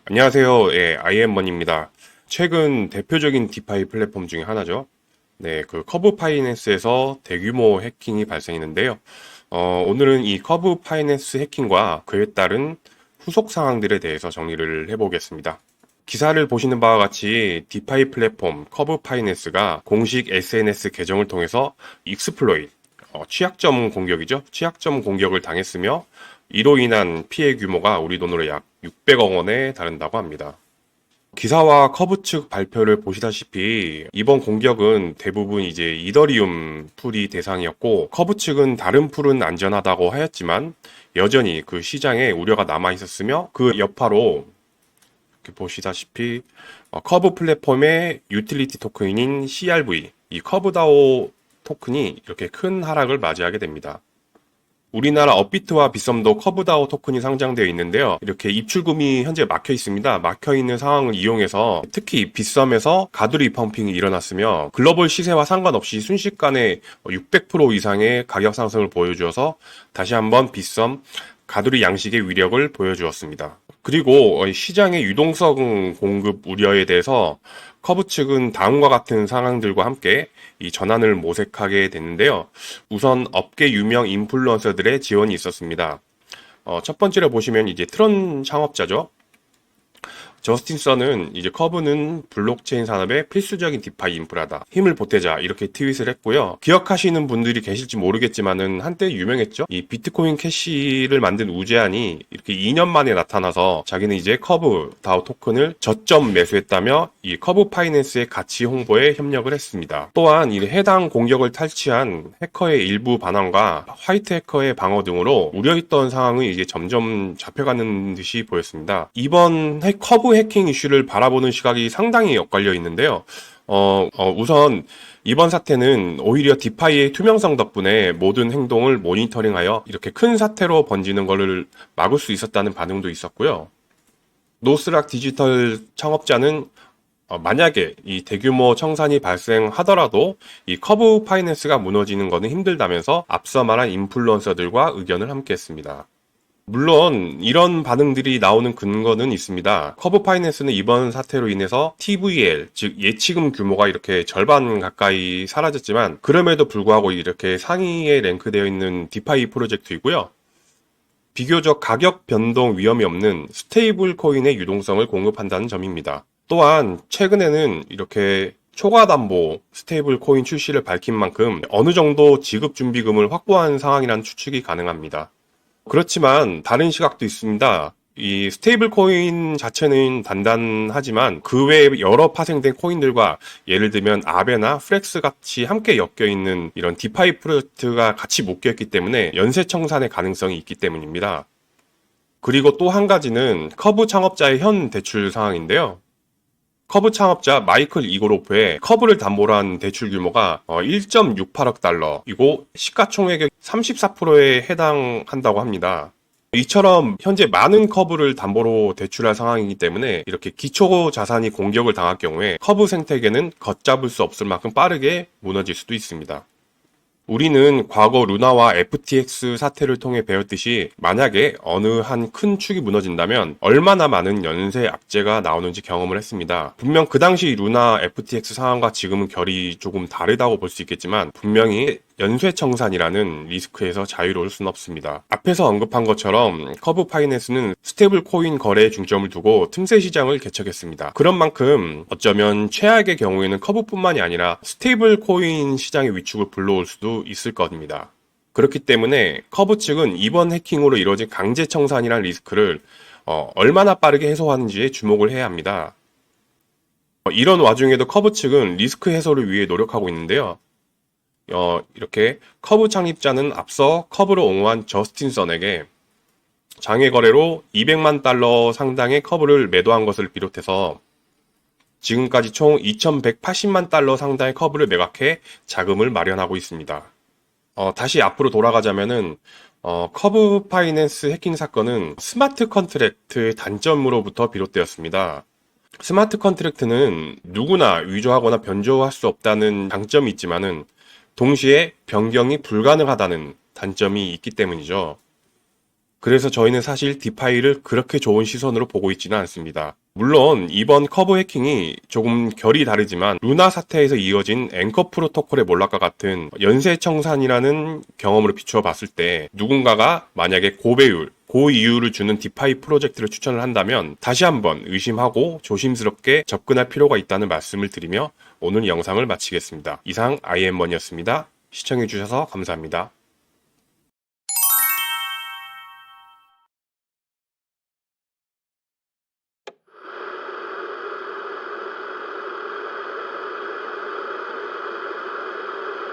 안녕하세요. 예, IM원입니다. 최근 대표적인 디파이 플랫폼 중에 하나죠. 네, 그 커브 파이낸스에서 대규모 해킹이 발생했는데요. 오늘은 이 커브 파이낸스 해킹과 그에 따른 후속 상황들에 대해서 정리를 해보겠습니다. 기사를 보시는 바와 같이 디파이 플랫폼 커브 파이낸스가 공식 SNS 계정을 통해서 익스플로잇, 취약점 공격이죠. 취약점 공격을 당했으며 이로 인한 피해 규모가 우리 돈으로 약 600억 원에 달한다고 합니다. 기사와 커브 측 발표를 보시다시피 이번 공격은 대부분 이제 이더리움 풀이 대상이었고, 커브 측은 다른 풀은 안전하다고 하였지만 여전히 그 시장에 우려가 남아 있었으며, 그 여파로 이렇게 보시다시피 커브 플랫폼의 유틸리티 토큰인 CRV, 이 커브다오 토큰이 이렇게 큰 하락을 맞이하게 됩니다. 우리나라 업비트와 빗썸도 커브다오 토큰이 상장되어 있는데요. 이렇게 입출금이 현재 막혀 있습니다. 막혀 있는 상황을 이용해서 특히 빗썸에서 가두리 펌핑이 일어났으며, 글로벌 시세와 상관없이 순식간에 600% 이상의 가격 상승을 보여주어서 다시 한번 빗썸 가두리 양식의 위력을 보여주었습니다. 그리고 시장의 유동성 공급 우려에 대해서 커브 측은 다음과 같은 상황들과 함께 이 전환을 모색하게 됐는데요. 우선 업계 유명 인플루언서들의 지원이 있었습니다. 첫 번째로 보시면 이제 트론 창업자죠. 저스틴 선은 이제 커브는 블록체인 산업의 필수적인 디파이 인프라다, 힘을 보태자, 이렇게 트윗을 했고요. 기억하시는 분들이 계실지 모르겠지만은 한때 유명했죠. 이 비트코인 캐시를 만든 우재한이 이렇게 2년 만에 나타나서 자기는 이제 커브 다오 토큰을 저점 매수했다며 이 커브 파이낸스의 가치 홍보에 협력을 했습니다. 또한 이 해당 공격을 탈취한 해커의 일부 반환과 화이트 해커의 방어 등으로 우려했던 상황이 이제 점점 잡혀가는 듯이 보였습니다. 이번 커브 해킹 이슈를 바라보는 시각이 상당히 엇갈려 있는데요. 우선 이번 사태는 오히려 디파이의 투명성 덕분에 모든 행동을 모니터링하여 이렇게 큰 사태로 번지는 것을 막을 수 있었다는 반응도 있었고요. 노스락 디지털 창업자는 만약에 이 대규모 청산이 발생하더라도 이 커브 파이낸스가 무너지는 것은 힘들다면서 앞서 말한 인플루언서들과 의견을 함께했습니다. 물론 이런 반응들이 나오는 근거는 있습니다. 커브 파이낸스는 이번 사태로 인해서 TVL, 즉 예치금 규모가 이렇게 절반 가까이 사라졌지만, 그럼에도 불구하고 이렇게 상위에 랭크되어 있는 디파이 프로젝트이고요. 비교적 가격 변동 위험이 없는 스테이블 코인의 유동성을 공급한다는 점입니다. 또한 최근에는 이렇게 초과 담보 스테이블 코인 출시를 밝힌 만큼 어느 정도 지급 준비금을 확보한 상황이라는 추측이 가능합니다. 그렇지만 다른 시각도 있습니다. 이 스테이블 코인 자체는 단단하지만 그 외에 여러 파생된 코인들과, 예를 들면 아베나 플렉스 같이 함께 엮여 있는 이런 디파이 프로젝트가 같이 묶여있기 때문에 연쇄 청산의 가능성이 있기 때문입니다. 그리고 또 한 가지는 커브 창업자의 현 대출 상황인데요. 커브 창업자 마이클 이고로프의 커브를 담보로 한 대출 규모가 1.68억 달러이고 시가총액의 34%에 해당한다고 합니다. 이처럼 현재 많은 커브를 담보로 대출할 상황이기 때문에 이렇게 기초 자산이 공격을 당할 경우에 커브 생태계는 걷잡을 수 없을 만큼 빠르게 무너질 수도 있습니다. 우리는 과거 루나와 FTX 사태를 통해 배웠듯이 만약에 어느 한 큰 축이 무너진다면 얼마나 많은 연쇄 악재가 나오는지 경험을 했습니다. 분명 그 당시 루나 FTX 상황과 지금은 결이 조금 다르다고 볼 수 있겠지만 분명히 연쇄 청산이라는 리스크에서 자유로울 수는 없습니다. 앞에서 언급한 것처럼 커브 파이낸스는 스테이블 코인 거래에 중점을 두고 틈새 시장을 개척했습니다. 그런 만큼 어쩌면 최악의 경우에는 커브뿐만이 아니라 스테이블 코인 시장의 위축을 불러올 수도 있을 겁니다. 그렇기 때문에 커브 측은 이번 해킹으로 이루어진 강제 청산이라는 리스크를 얼마나 빠르게 해소하는지에 주목을 해야 합니다. 이런 와중에도 커브 측은 리스크 해소를 위해 노력하고 있는데요. 이렇게 커브 창립자는 앞서 커브를 옹호한 저스틴 선에게 장외 거래로 200만 달러 상당의 커브를 매도한 것을 비롯해서 지금까지 총 2180만 달러 상당의 커브를 매각해 자금을 마련하고 있습니다. 다시 앞으로 돌아가자면은 커브 파이낸스 해킹 사건은 스마트 컨트랙트의 단점으로부터 비롯되었습니다. 스마트 컨트랙트는 누구나 위조하거나 변조할 수 없다는 장점이 있지만은 동시에 변경이 불가능하다는 단점이 있기 때문이죠. 그래서 저희는 사실 디파이를 그렇게 좋은 시선으로 보고 있지는 않습니다. 물론 이번 커브 해킹이 조금 결이 다르지만 루나 사태에서 이어진 앵커 프로토콜의 몰락과 같은 연쇄청산이라는 경험으로 비추어 봤을 때 누군가가 만약에 고배율, 고이율을 주는 디파이 프로젝트를 추천을 한다면 다시 한번 의심하고 조심스럽게 접근할 필요가 있다는 말씀을 드리며 오늘 영상을 마치겠습니다. 이상 IM원이었습니다. 시청해주셔서 감사합니다.